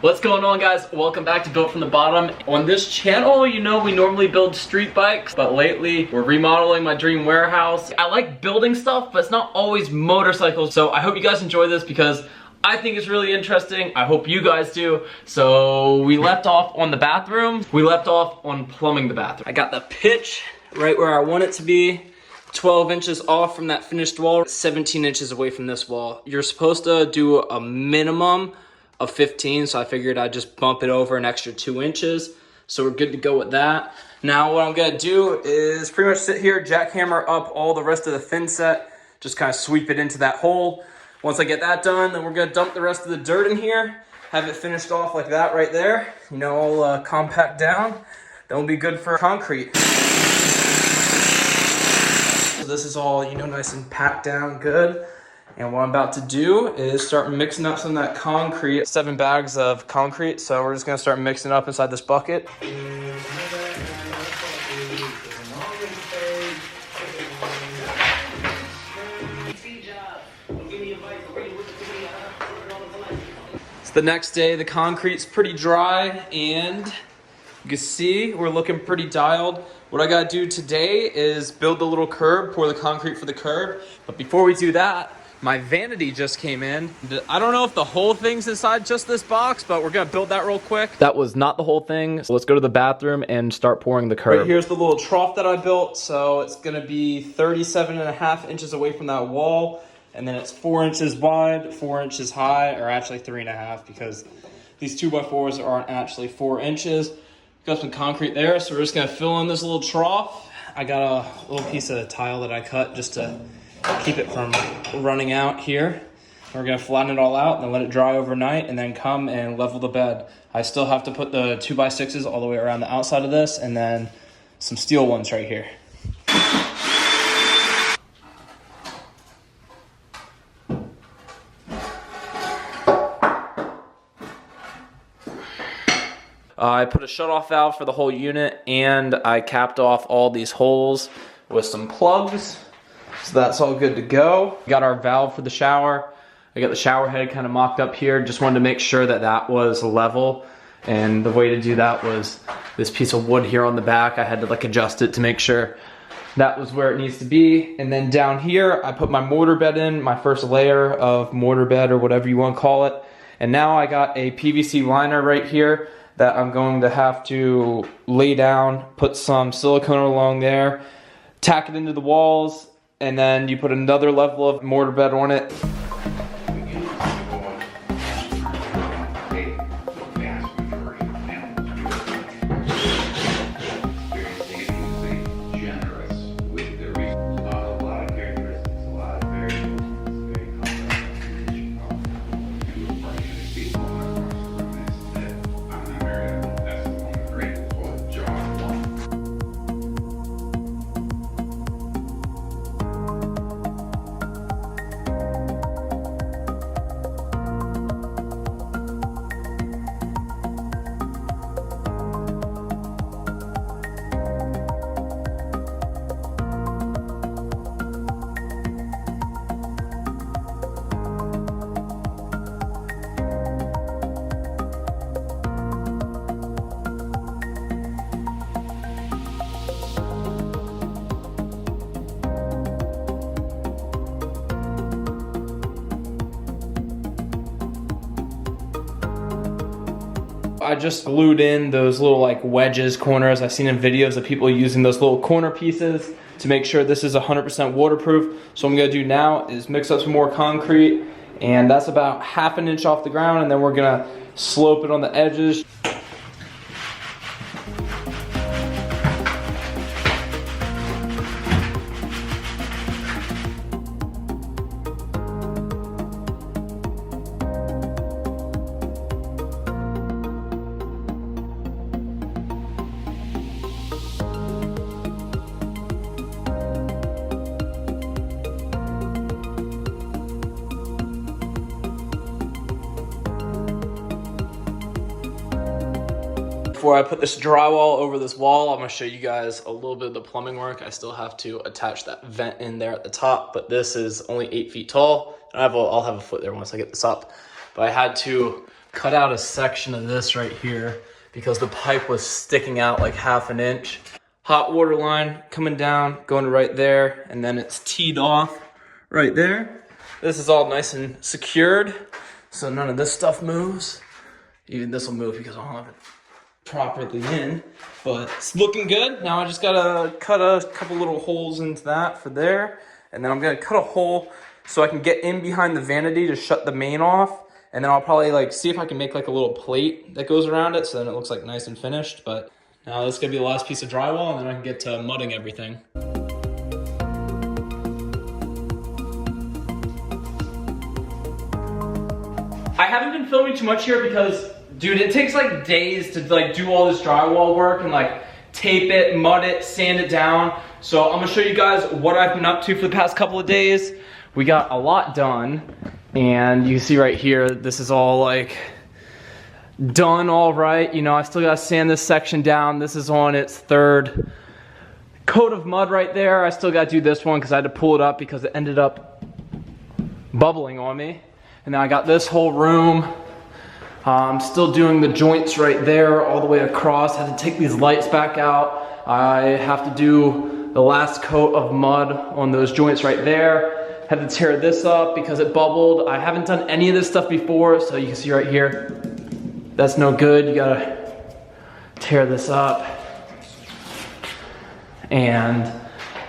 What's going on, guys? Welcome back to Built from the Bottom. On this channel, you know, we normally build street bikes, but lately we're remodeling my dream warehouse. I like building stuff, but it's not always motorcycles. So I hope you guys enjoy this because I think it's really interesting. I hope you guys do. So we left off on the bathroom. We left off on plumbing the bathroom. I got the pitch right where I want it to be. 12 inches off from that finished wall, 17 inches away from this wall. You're supposed to do a minimum of 15, so I figured I'd just bump it over an extra 2 inches. So we're good to go with that. Now what I'm gonna do is pretty much sit here, jackhammer up all the rest of the thin set, just kind of sweep it into that hole. Once I get that done, then we're gonna dump the rest of the dirt in here, have it finished off like that right there, you know, all compact down. Then we'll be good for concrete. So this is all, you know, nice and packed down good. And what I'm about to do is start mixing up some of that concrete. 7 bags of concrete, so we're just gonna start mixing it up inside this bucket. It's the next day, the concrete's pretty dry, and you can see we're looking pretty dialed. What I gotta do today is build the little curb, pour the concrete for the curb. But before we do that, my Vanity just came in. I don't know if the whole thing's inside just this box, but we're gonna build that real quick. That was not the whole thing, so let's go to the bathroom and start pouring the curb. Right here's the little trough that I built, so it's gonna be 37.5 inches away from that wall, and then it's 4 inches wide, 4 inches high, or actually 3.5, because these 2x4s aren't actually 4 inches. Got some concrete there, so we're just gonna fill in this little trough. I got a little piece of tile that I cut just to keep it from running out here. We're gonna flatten it all out and then let it dry overnight and then come and level the bed. I still have to put the 2x6s all the way around the outside of this and then some steel ones right here. I put a shut-off valve for the whole unit and I capped off all these holes with some plugs. So that's all good to go. Got our valve for the shower. I got the shower head kind of mocked up here. Just wanted to make sure that that was level. And the way to do that was this piece of wood here on the back. I had to like adjust it to make sure that was where it needs to be. And then down here, I put my mortar bed in, my first layer of mortar bed or whatever you want to call it. And now I got a PVC liner right here that I'm going to have to lay down, put some silicone along there, tack it into the walls, and then you put another level of mortar bed on it. I just glued in those little like wedges, corners. I've seen in videos of people using those little corner pieces to make sure this is 100% waterproof. So what I'm gonna do now is mix up some more concrete, and that's about 1/2 inch off the ground, and then we're gonna slope it on the edges. Before I put this drywall over this wall, I'm gonna show you guys a little bit of the plumbing work. I still have to attach that vent in there at the top, but this is only 8 feet tall. And I'll have a foot there once I get this up. But I had to cut out a section of this right here because the pipe was sticking out like 1/2 inch. Hot water line coming down, going right there, and then it's teed off right there. This is all nice and secured, so none of this stuff moves. Even this will move because I don't have it properly in, but it's looking good. Now I just gotta cut a couple little holes into that for there, and then I'm gonna cut a hole so I can get in behind the vanity to shut the main off, and then I'll probably like see if I can make like a little plate that goes around it so then it looks like nice and finished. But now this is gonna be the last piece of drywall, and then I can get to mudding everything. I haven't been filming too much here because, dude, it takes like days to like do all this drywall work and like tape it, mud it, sand it down. So I'm gonna show you guys what I've been up to for the past couple of days. We got a lot done, and you can see right here, this is all like done all right. You know, I still gotta sand this section down. This is on its 3rd coat of mud right there. I still gotta do this one because I had to pull it up because it ended up bubbling on me. And then I got this whole room. I'm still doing the joints right there all the way across. Had to take these lights back out. I have to do the last coat of mud on those joints right there. Had to tear this up because it bubbled. I haven't done any of this stuff before, so you can see right here, that's no good. You gotta tear this up. And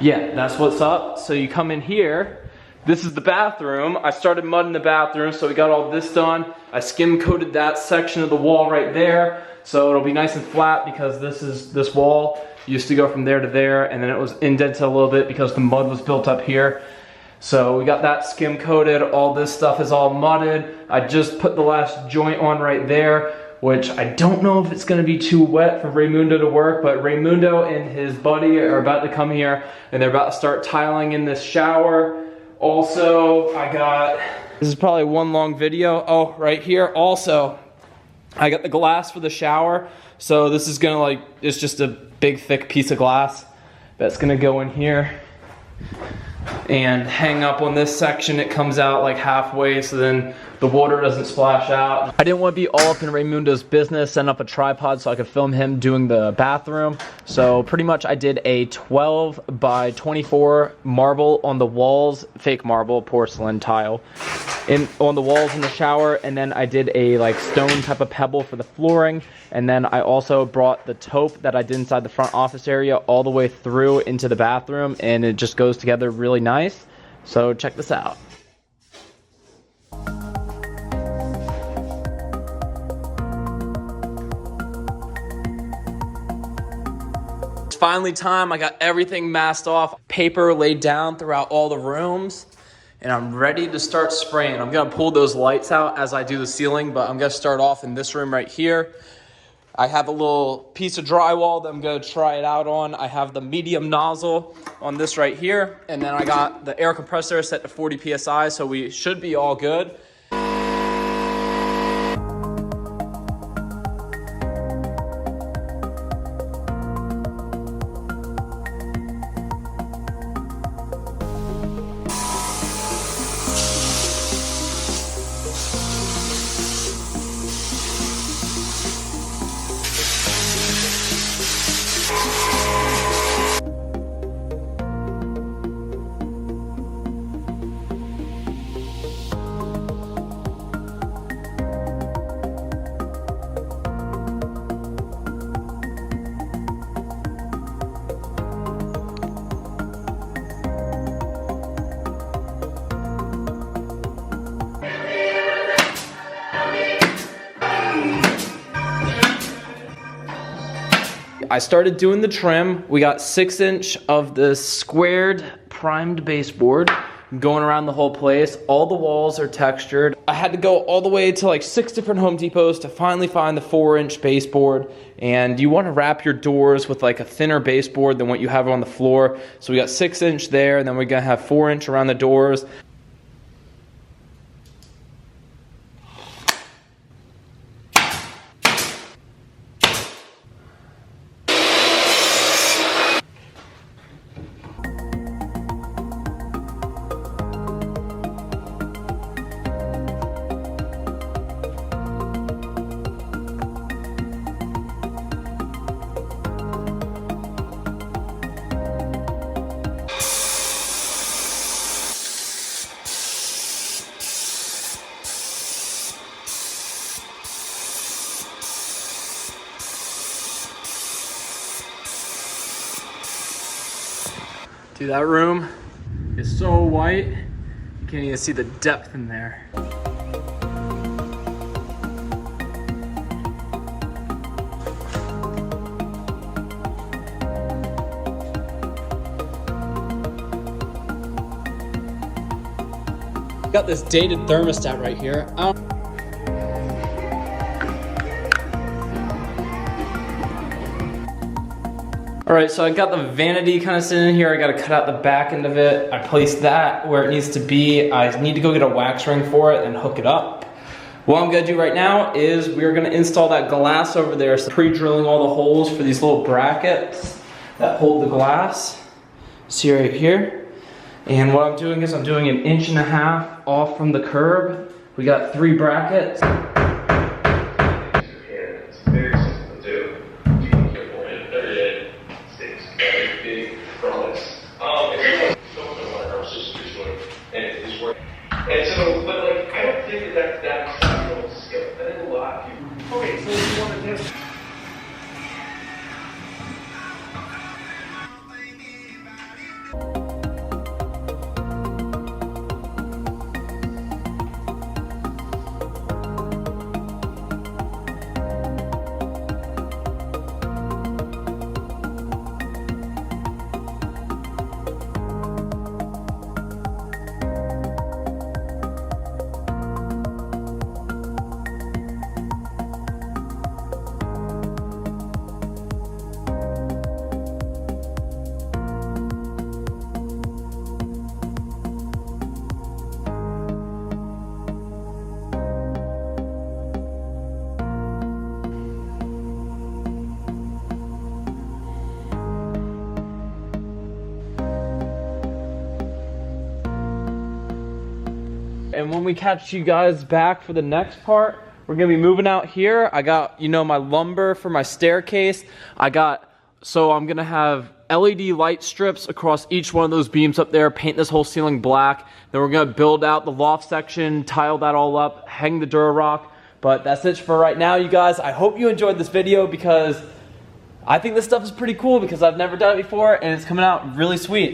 yeah, that's what's up. So you come in here. This is the bathroom. I started mudding the bathroom, so we got all this done. I skim coated that section of the wall right there, so it'll be nice and flat because this wall used to go from there to there, and then it was indented a little bit because the mud was built up here. So we got that skim coated. All this stuff is all mudded. I just put the last joint on right there, which I don't know if it's gonna be too wet for Raymundo to work, but Raymundo and his buddy are about to come here, and they're about to start tiling in this shower. Also, this is probably one long video. Oh, right here. Also, I got the glass for the shower. So this is gonna it's just a big thick piece of glass that's gonna go in here and hang up on this section. It comes out like halfway, so then the water doesn't splash out. I didn't want to be all up in Raymundo's business, set up a tripod so I could film him doing the bathroom. So pretty much I did a 12 by 24 marble on the walls, fake marble, porcelain tile, on the walls in the shower, and then I did a like stone type of pebble for the flooring, and then I also brought the taupe that I did inside the front office area all the way through into the bathroom, and it just goes together really nice. So check this out. Finally time. I got everything masked off, paper laid down throughout all the rooms, and I'm ready to start spraying. I'm gonna pull those lights out as I do the ceiling, but I'm gonna start off in this room right here. I have a little piece of drywall that I'm gonna try it out on. I have the medium nozzle on this right here, and then I got the air compressor set to 40 PSI, so we should be all good. I started doing the trim. We got 6" of the squared primed baseboard going around the whole place. All the walls are textured. I had to go all the way to like 6 different Home Depots to finally find the 4" baseboard. And you want to wrap your doors with like a thinner baseboard than what you have on the floor. So we got 6" there, and then we're gonna have 4" around the doors. See, that room is so white, you can't even see the depth in there. Got this dated thermostat right here. All right, so I got the vanity kind of sitting in here. I got to cut out the back end of it. I placed that where it needs to be. I need to go get a wax ring for it and hook it up. What I'm gonna do right now is we're gonna install that glass over there. So pre-drilling all the holes for these little brackets that hold the glass. See right here. And what I'm doing is I'm doing 1.5 inches off from the curb. We got 3 brackets. And so, but like, I don't think that that's a real skill. I think a lot of people. Okay, so if you want to just. And when we catch you guys back for the next part, we're gonna be moving out here. I got, you know, my lumber for my staircase. So I'm gonna have LED light strips across each one of those beams up there, paint this whole ceiling black. Then we're gonna build out the loft section, tile that all up, hang the Durarock. But that's it for right now, you guys. I hope you enjoyed this video because I think this stuff is pretty cool because I've never done it before and it's coming out really sweet.